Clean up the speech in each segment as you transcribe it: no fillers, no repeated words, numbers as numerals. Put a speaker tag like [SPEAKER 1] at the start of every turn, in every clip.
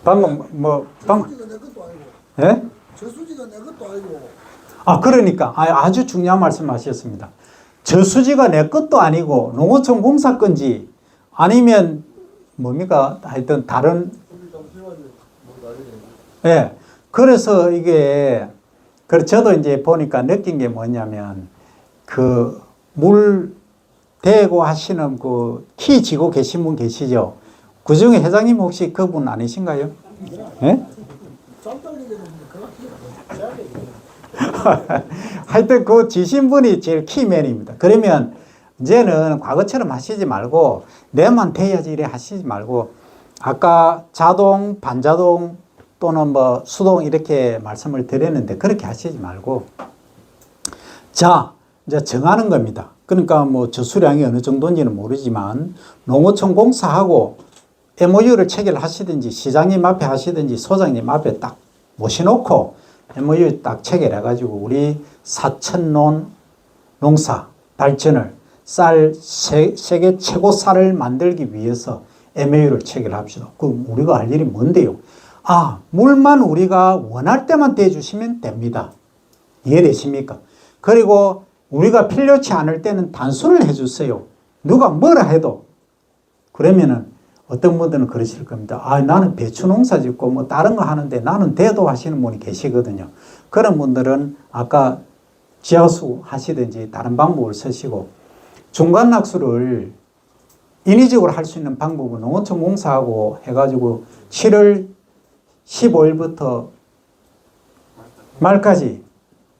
[SPEAKER 1] 방금
[SPEAKER 2] 저수지가 내 것도 아니고.
[SPEAKER 1] 예?
[SPEAKER 2] 저수지가 내 것도 아니고.
[SPEAKER 1] 그러니까 아주 중요한 말씀하셨습니다. 저수지가 내 것도 아니고 농어촌 공사 건지 아니면 뭡니까? 하여튼 다른 예. 그래서 이게 저도 이제 보니까 느낀 게 뭐냐면 그 물 대고 하시는 그 키 쥐고 계신 분 계시죠? 그 중에 회장님 혹시 그분 아니신가요? 예? 하여튼 그 지신 분이 제일 키맨입니다. 그러면 이제는 과거처럼 하시지 말고 내만 돼야지 이래 하시지 말고 아까 자동, 반자동 또는 뭐 수동 이렇게 말씀을 드렸는데 그렇게 하시지 말고 자 이제 정하는 겁니다. 그러니까 뭐 저수량이 어느 정도인지는 모르지만 농어촌 공사하고 MOU를 체결하시든지 시장님 앞에 하시든지 소장님 앞에 딱 모셔놓고 MOU 딱 체결해가지고 우리 사천농 농사 발전을 세계 최고 쌀을 만들기 위해서 MOU를 체결합시다. 그럼 우리가 할 일이 뭔데요? 물만 우리가 원할 때만 대주시면 됩니다. 이해되십니까? 그리고 우리가 필요치 않을 때는 단순을 해주세요. 누가 뭐라 해도. 그러면은 어떤 분들은 그러실 겁니다. 나는 배추 농사 짓고 뭐 다른 거 하는데 나는 대도 하시는 분이 계시거든요. 그런 분들은 아까 지하수 하시든지 다른 방법을 쓰시고 중간낙수를 인위적으로 할 수 있는 방법은 농어촌 공사하고 해가지고 7월 15일부터 말까지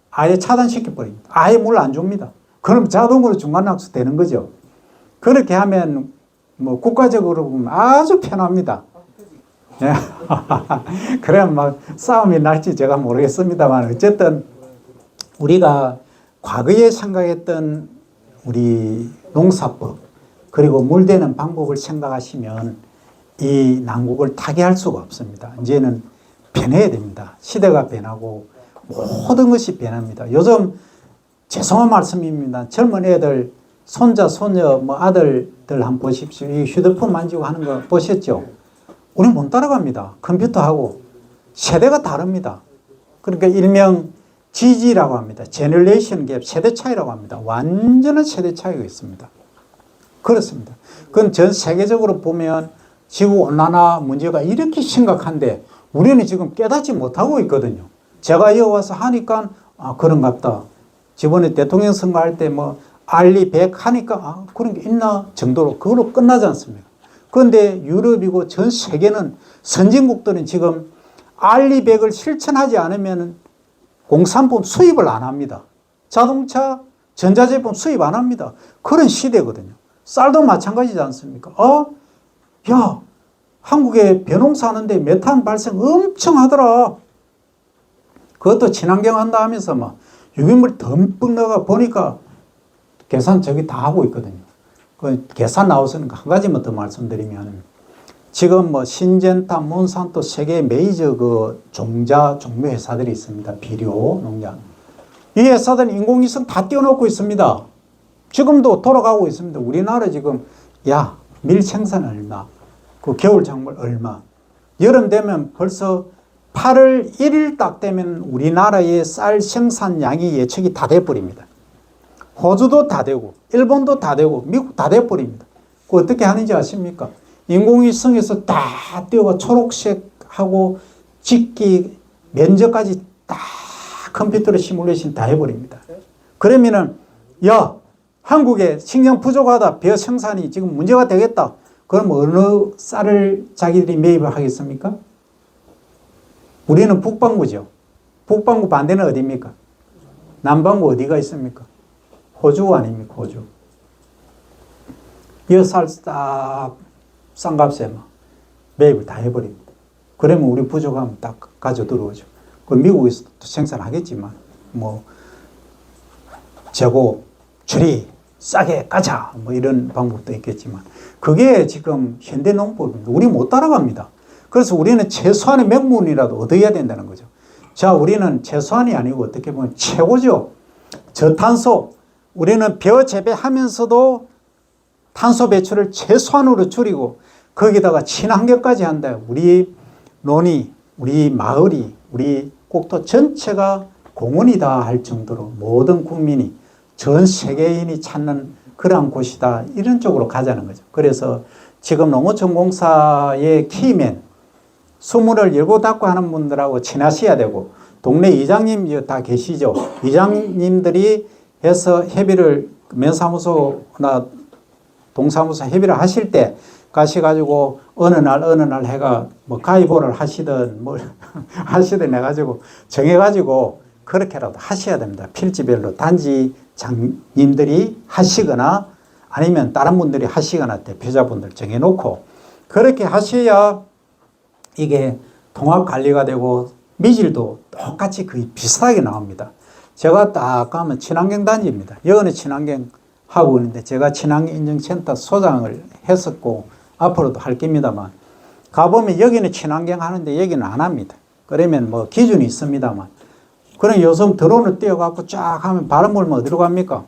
[SPEAKER 1] 아예 차단시켜버립니다. 아예 물 안 줍니다. 그럼 자동으로 중간낙수 되는 거죠. 그렇게 하면 뭐 국가적으로 보면 아주 편합니다. 예. 그래야 막 싸움이 날지 제가 모르겠습니다만 어쨌든 우리가 과거에 생각했던 우리 농사법 그리고 물대는 방법을 생각하시면 이 난국을 타개할 수가 없습니다. 이제는 변해야 됩니다. 시대가 변하고 모든 것이 변합니다. 요즘 죄송한 말씀입니다. 젊은 애들 손자, 손녀, 뭐 아들들 한번 보십시오. 이 휴대폰 만지고 하는 거 보셨죠? 우리 못 따라갑니다. 컴퓨터하고. 세대가 다릅니다. 그러니까 일명 GG라고 합니다. 제너레이션 갭, 세대 차이라고 합니다. 완전한 세대 차이가 있습니다. 그렇습니다. 그건 전 세계적으로 보면 지구온난화 문제가 이렇게 심각한데 우리는 지금 깨닫지 못하고 있거든요. 제가 이어와서 하니까 그런갑다. 저번에 대통령 선거할 때 뭐 알리 100 하니까 그런 게 있나 정도로 그걸로 끝나지 않습니까? 그런데 유럽이고 전 세계는 선진국들은 지금 알리 100을 실천하지 않으면 공산품 수입을 안 합니다. 자동차, 전자제품 수입 안 합니다. 그런 시대거든요. 쌀도 마찬가지지 않습니까? 야, 한국에 벼농사 하는데 메탄 발생 엄청 하더라. 그것도 친환경 한다 하면서 막 유기물 듬뿍 넣어가 보니까 계산 저기 다 하고 있거든요. 그 계산 나왔으니까 한 가지만 더 말씀드리면 지금 뭐 신젠타, 몬산토 세계 메이저 그 종자 종묘 회사들이 있습니다. 비료, 농장. 이 회사들은 인공위성 다 띄워놓고 있습니다. 지금도 돌아가고 있습니다. 우리나라 지금 밀 생산 얼마, 그 겨울 작물 얼마. 여름 되면 벌써 8월 1일 딱 되면 우리나라의 쌀 생산량이 예측이 다 돼버립니다. 호주도 다 되고 일본도 다 되고 미국 다 돼버립니다. 그 어떻게 하는지 아십니까? 인공위성에서 다 띄워가 초록색하고 직기 면적까지 다 컴퓨터로 시뮬레이션 다 해버립니다. 그러면은 한국에 식량 부족하다, 벼 생산이 지금 문제가 되겠다. 그럼 어느 쌀을 자기들이 매입을 하겠습니까? 우리는 북반구죠. 북반구 반대는 어디입니까? 남반구 어디가 있습니까? 호주 아닙니까? 호주. 이 쌀 딱 싼 값에 매입을 다 해버립니다. 그러면 우리 부족하면 딱 가져 들어오죠. 그 미국에서도 생산하겠지만 뭐 재고 줄이 싸게 가자 뭐 이런 방법도 있겠지만 그게 지금 현대 농법입니다. 우리 못 따라갑니다. 그래서 우리는 최소한의 명분이라도 얻어야 된다는 거죠. 자, 우리는 최소한이 아니고 어떻게 보면 최고죠. 저탄소. 우리는 벼 재배하면서도 탄소 배출을 최소한으로 줄이고 거기다가 친환경까지 한다. 우리 논이, 우리 마을이, 우리 국토 전체가 공원이다 할 정도로 모든 국민이 전 세계인이 찾는 그러한 곳이다. 이런 쪽으로 가자는 거죠. 그래서 지금 농어촌공사의 키맨, 수문을 열고 닫고 하는 분들하고 친하셔야 되고, 동네 이장님 다 계시죠. 이장님들이 해서 협의를 면사무소나 동사무소 협의를 하실 때 가셔가지고 어느 날 해가 뭐 가위보를 하시든 뭘 하시든 해가지고 정해가지고 그렇게라도 하셔야 됩니다. 필지별로 단지장님들이 하시거나 아니면 다른 분들이 하시거나 대표자분들 정해놓고 그렇게 하셔야 이게 통합 관리가 되고 미질도 똑같이 거의 비슷하게 나옵니다. 제가 딱 가면 친환경 단지입니다. 여기는 친환경 하고 있는데 제가 친환경 인증센터 소장을 했었고 앞으로도 할 겁니다만 가보면 여기는 친환경 하는데 여기는 안 합니다. 그러면 뭐 기준이 있습니다만 그럼 요즘 드론을 띄워갖고 쫙 하면 바람물면 어디로 갑니까?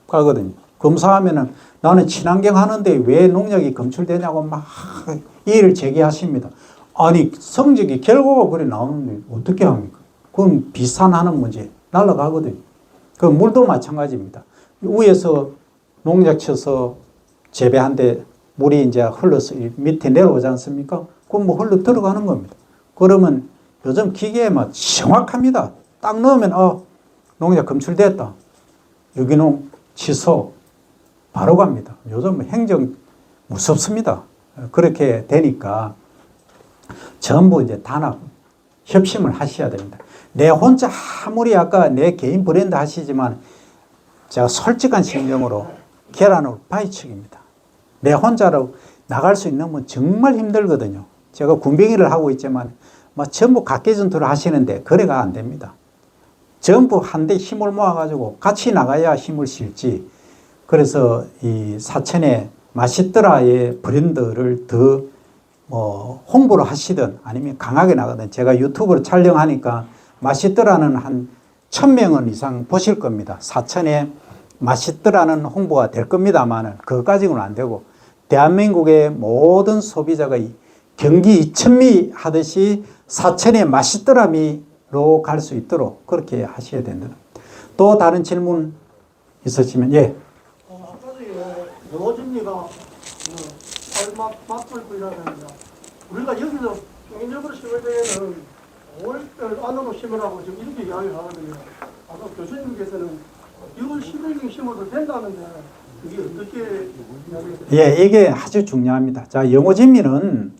[SPEAKER 1] 가거든요. 검사하면은 나는 친환경 하는데 왜 농약이 검출되냐고 막 이의를 제기하십니다. 아니 성적이 결과가 그래 나오는데 어떻게 합니까? 그건 비산하는 문제 날아가거든요. 그 물도 마찬가지입니다. 위에서 농약 쳐서 재배한데 물이 이제 흘러서 밑에 내려오지 않습니까? 그럼 뭐 흘러 들어가는 겁니다. 그러면 요즘 기계에 막 정확합니다. 딱 넣으면 농약 검출됐다. 유기농 취소 바로 갑니다. 요즘 행정 무섭습니다. 그렇게 되니까 전부 이제 단합 협심을 하셔야 됩니다. 내 혼자 아무리 아까 내 개인 브랜드 하시지만 제가 솔직한 심정으로 계란으로 파헤치기입니다. 내 혼자로 나갈 수 있는 건 정말 힘들거든요. 제가 군뱅이를 하고 있지만 전부 각계전투를 하시는데 거래가 안 됩니다. 전부 한데 힘을 모아가지고 같이 나가야 힘을 실지. 그래서 이 사천의 맛있더라의 브랜드를 더 홍보를 하시든 아니면 강하게 나가든 제가 유튜브를 촬영하니까 맛있더라는 한 1000명은 이상 보실 겁니다. 사천에 맛있더라는 홍보가 될 겁니다만 그것까지는 안 되고 대한민국의 모든 소비자가 경기 이천미 하듯이 사천에 맛있더라미로 갈 수 있도록 그렇게 하셔야 된다. 또 다른 질문 있으시면 예.
[SPEAKER 2] 아까 영어집리가 맛볼 부이라든가 우리가 여기서 중인적으로 심을 때에는 5월 안으로 심으라고 지금 이렇게 이야기를 하거든요. 아까 교수님께서는 6월 10일 심어도 된다는데 그게 어떻게 이야기했어요?
[SPEAKER 1] 예, 이게 아주 중요합니다. 자, 영어진미는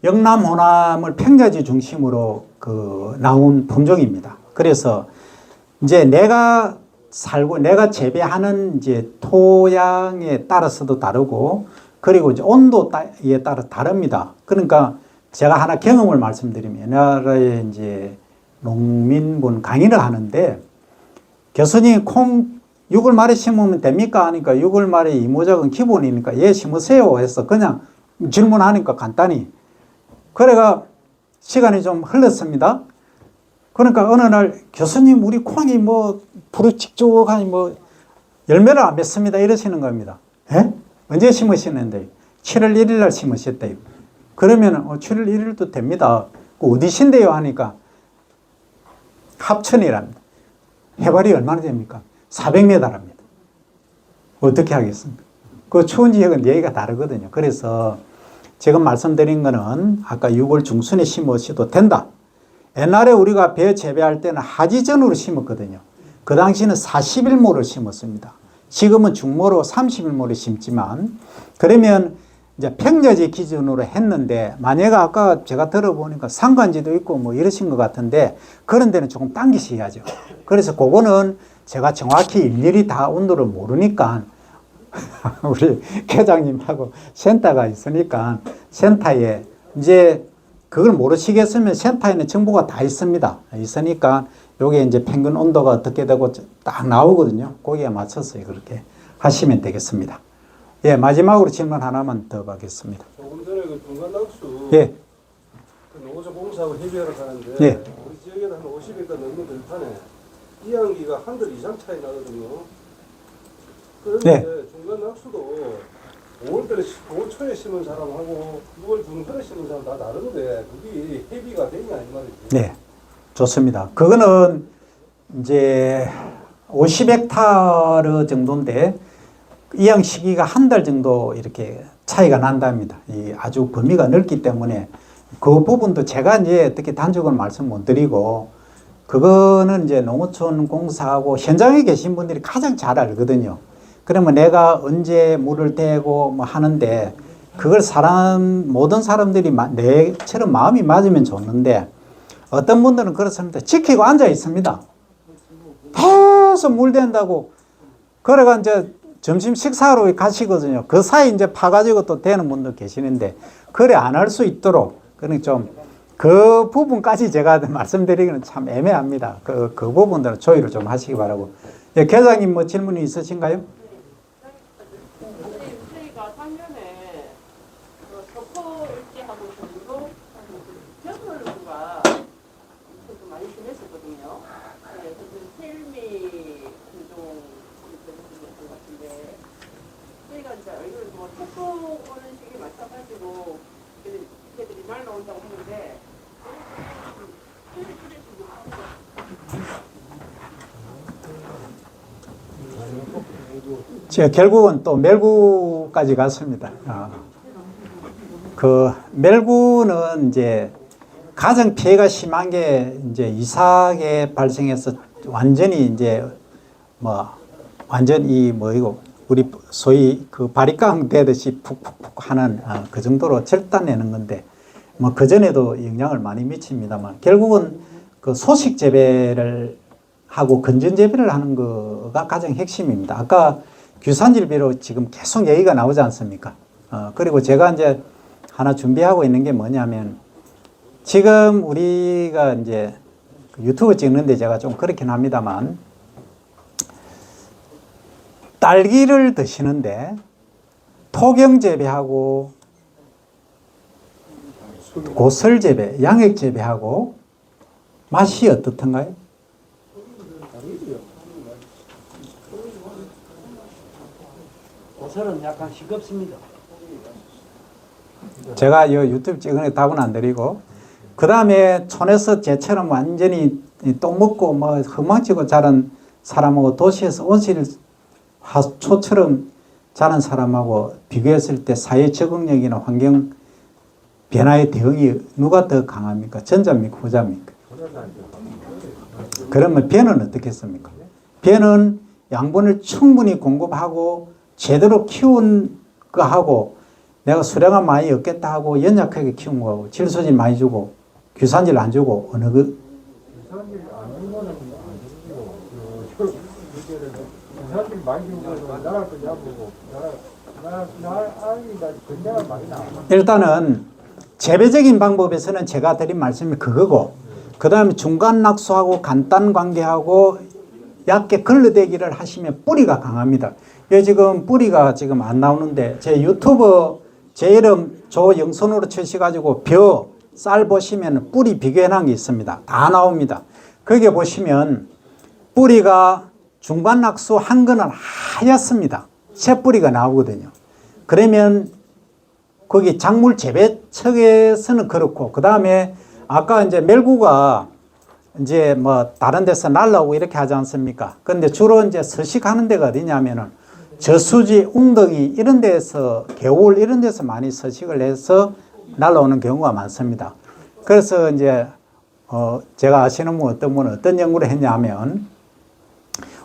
[SPEAKER 1] 영남 호남을 평야지 중심으로 나온 품종입니다. 그래서 이제 내가 살고 내가 재배하는 이제 토양에 따라서도 다르고 그리고 이제 온도에 따라 다릅니다. 그러니까 제가 하나 경험을 말씀드리면 옛날에 이제 농민분 강의를 하는데 교수님 콩 6월 말에 심으면 됩니까? 하니까 6월 말에 이모작은 기본이니까 예 심으세요 해서 그냥 질문하니까 간단히 그래가 시간이 좀 흘렀습니다. 그러니까 어느 날 교수님 우리 콩이 푸르직죽하니 열매를 안 맺습니다 이러시는 겁니다. 예? 언제 심으시는데 7월 1일 날 심으셨대요. 그러면 7월 1일도 됩니다. 어디신데요? 하니까 합천이랍니다. 해발이 얼마나 됩니까? 400m랍니다. 어떻게 하겠습니까? 그 추운 지역은 얘기가 다르거든요. 그래서 지금 말씀드린 거는 아까 6월 중순에 심으셔도 된다. 옛날에 우리가 배 재배할 때는 하지전으로 심었거든요. 그 당시는 40일모를 심었습니다. 지금은 중모로 30일모를 심지만 그러면 이제 평야지 기준으로 했는데 만약에 아까 제가 들어보니까 상관지도 있고 이러신 것 같은데 그런 데는 조금 당기셔야죠. 그래서 그거는 제가 정확히 일일이 다 온도를 모르니까 우리 회장님하고 센터가 있으니까 센터에 이제 그걸 모르시겠으면 센터에는 정보가 다 있습니다. 있으니까 요게 이제 평균 온도가 어떻게 되고 딱 나오거든요. 거기에 맞춰서 그렇게 하시면 되겠습니다. 예, 마지막으로 질문 하나만 더 받겠습니다.
[SPEAKER 3] 조금 전에 그 중간낙수
[SPEAKER 1] 예.
[SPEAKER 3] 그 농어촌공사하고 협의하러 가는데
[SPEAKER 1] 예.
[SPEAKER 3] 우리 지역에는 한 50m 넘는 들판에 이항기가 한 달 이상 차이 나거든요. 그런데
[SPEAKER 1] 네.
[SPEAKER 3] 중간낙수도 5월 초에 심은 사람하고 6월 중순에 심은 사람 다 다른데 그게 해비가 되냐 이 말이지.
[SPEAKER 1] 네, 좋습니다. 그거는 이제 50헥타르 정도인데 이양 시기가 한 달 정도 이렇게 차이가 난답니다. 이 아주 범위가 넓기 때문에 그 부분도 제가 이제 어떻게 단적으로 말씀 못 드리고 그거는 이제 농어촌 공사하고 현장에 계신 분들이 가장 잘 알거든요. 그러면 내가 언제 물을 대고 뭐 하는데 그걸 모든 사람들이 내처럼 마음이 맞으면 좋는데 어떤 분들은 그렇습니다. 지키고 앉아 있습니다. 계속 물 댄다고. 그래가 이제 점심 식사하러 가시거든요. 그 사이 이제 파가지고 또 되는 분도 계시는데, 그래 안 할 수 있도록, 그러니까 좀, 그 부분까지 제가 말씀드리기는 참 애매합니다. 그 부분들은 조율을 좀 하시기 바라고. 예, 계장님 뭐 질문이 있으신가요?
[SPEAKER 4] 저희가 작년에 석호 일제하고 전도 겨울과 좀 많이 지냈었거든요. 그래서 셀미 군종 것 같은데 저희가 이제 이걸 뭐 태풍 오는 시기 맞춰가지고 걔들이 날라온다고 하는데
[SPEAKER 1] 제가 결국은 또 멜구까지 갔습니다. 그 멜구는 이제 가장 피해가 심한 게 이제 이삭에 발생해서 완전히 이제 뭐 완전히 뭐 이거 우리 소위 그 바리깡 되듯이 푹푹푹 하는 그 정도로 절단내는 건데 뭐 그 전에도 영향을 많이 미칩니다만 결국은 그 소식 재배를 하고 건전 재배를 하는 거가 가장 핵심입니다. 아까 규산질비로 지금 계속 얘기가 나오지 않습니까? 그리고 제가 이제 하나 준비하고 있는 게 뭐냐면 지금 우리가 이제 유튜브 찍는데 제가 좀 그렇긴 합니다만 딸기를 드시는데 토경 재배하고 고설 재배, 양액 재배하고 맛이 어떻던가요?
[SPEAKER 2] 고설은 약간 싱겁습니다.
[SPEAKER 1] 제가 이 유튜브 찍은 데 답은 안 드리고 그 다음에 촌에서 제처럼 완전히 똥 먹고 뭐 흠망치고 자란 사람하고 도시에서 온실 하초처럼 자란 사람하고 비교했을 때 사회 적응력이나 환경 변화의 대응이 누가 더 강합니까? 전자입니까? 후자입니까? 그러면 배는 어떻겠습니까? 배는 양분을 충분히 공급하고 제대로 키운 거 하고 내가 수량을 많이 얻겠다 하고 연약하게 키운 거하고 질소질 많이 주고 규산질 안 주고 어느 그
[SPEAKER 5] 규산질 안 주는 거는 규산질 많이 주는 거는 나라도 잡고 나라가 건강을 많이 나와.
[SPEAKER 1] 일단은 재배적인 방법에서는 제가 드린 말씀이 그거고 그 다음에 중간 낙수하고 간단 관계하고 얕게 걸러대기를 하시면 뿌리가 강합니다. 이 지금 뿌리가 지금 안 나오는데 제 유튜브 제 이름 조영선으로 치셔가지고 쌀 보시면 뿌리 비교해놓은 게 있습니다. 다 나옵니다. 거기에 보시면 뿌리가 중간 낙수 한 거는 하얗습니다. 새 뿌리가 나오거든요. 그러면 거기 작물 재배 측에서는 그렇고 그 다음에 아까 이제 멜구가 이제 뭐 다른 데서 날라오고 이렇게 하지 않습니까? 근데 주로 이제 서식하는 데가 어디냐면은 저수지, 웅덩이 이런 데서 개울 이런 데서 많이 서식을 해서 날라오는 경우가 많습니다. 그래서 이제 제가 아시는 분 어떤 분은 어떤 연구를 했냐면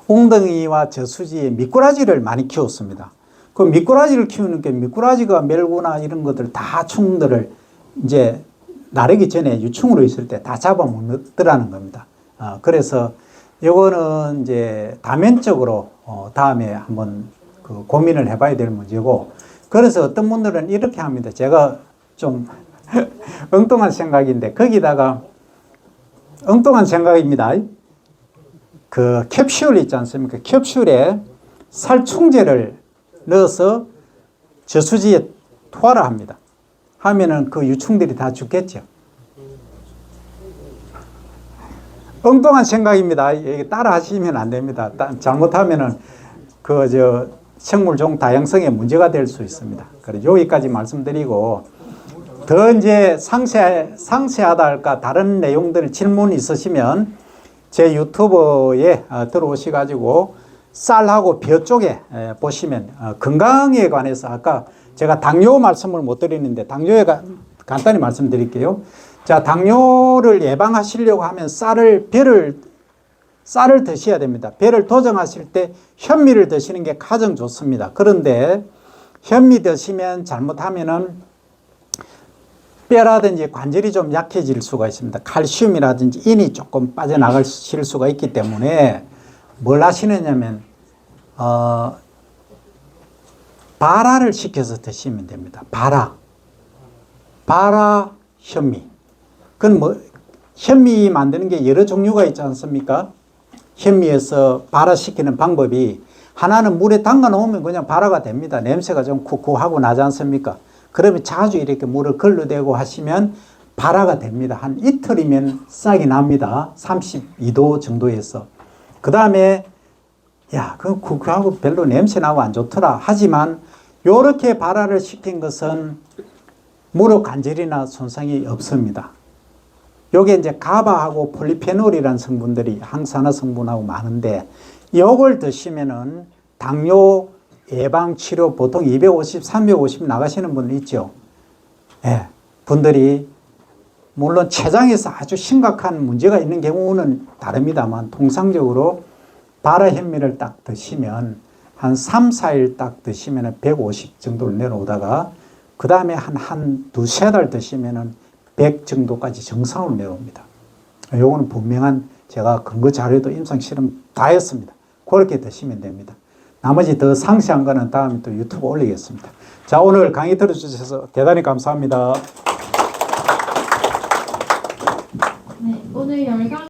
[SPEAKER 1] 웅덩이와 저수지에 미꾸라지를 많이 키웠습니다. 그 미꾸라지를 키우는 게 미꾸라지가 멜구나 이런 것들 다 충들을 이제 나르기 전에 유충으로 있을 때 다 잡아먹더라는 겁니다. 그래서 이거는 이제 다면적으로 다음에 한번 그 고민을 해봐야 될 문제고 그래서 어떤 분들은 이렇게 합니다. 제가 좀 엉뚱한 생각인데 거기다가 엉뚱한 생각입니다. 그 캡슐 있지 않습니까? 캡슐에 살충제를 넣어서 저수지에 투하를 합니다. 하면은 그 유충들이 다 죽겠죠. 엉뚱한 생각입니다. 따라 하시면 안 됩니다. 잘못하면은 식물종 다양성에 문제가 될 수 있습니다. 그래서 여기까지 말씀드리고 더 이제 상세하다 할까 다른 내용들 질문 있으시면 제 유튜브에 들어오셔가지고 쌀하고 벼 쪽에 보시면 건강에 관해서 아까 제가 당뇨 말씀을 못 드리는데 당뇨에 간단히 말씀드릴게요. 자, 당뇨를 예방하시려고 하면 쌀을 드셔야 됩니다. 벼를 도정하실 때 현미를 드시는 게 가장 좋습니다. 그런데 현미 드시면 잘못하면은 뼈라든지 관절이 좀 약해질 수가 있습니다. 칼슘이라든지 인이 조금 빠져나가실 수가 있기 때문에 뭘 하시느냐면 발화를 시켜서 드시면 됩니다. 발화 현미. 그건 뭐 현미 만드는 게 여러 종류가 있지 않습니까? 현미에서 발화시키는 방법이 하나는 물에 담가 놓으면 그냥 발화가 됩니다. 냄새가 좀 쿡쿡하고 나지 않습니까? 그러면 자주 이렇게 물을 걸러대고 하시면 발화가 됩니다. 한 이틀이면 싹이 납니다. 32도 정도에서. 그 다음에 야, 그건 쿡쿡하고 별로 냄새 나고 안 좋더라. 하지만 요렇게 발화를 시킨 것은 무릎 관절이나 손상이 없습니다. 요게 이제 가바하고 폴리페놀이라는 성분들이 항산화 성분하고 많은데 요걸 드시면은 당뇨 예방 치료 보통 250, 350 나가시는 분들 있죠. 예. 분들이 물론 췌장에서 아주 심각한 문제가 있는 경우는 다릅니다만 통상적으로 발화 현미를 딱 드시면 한 3, 4일 딱 드시면 150 정도를 내려오다가 그 다음에 한 두세 달 드시면 100 정도까지 정상으로 내려옵니다. 요거는 분명한 제가 근거 자료도 임상 실험 다 했습니다. 그렇게 드시면 됩니다. 나머지 더 상세한 거는 다음에 또 유튜브 올리겠습니다. 자, 오늘 강의 들어주셔서 대단히 감사합니다.
[SPEAKER 6] 네, 오늘 영상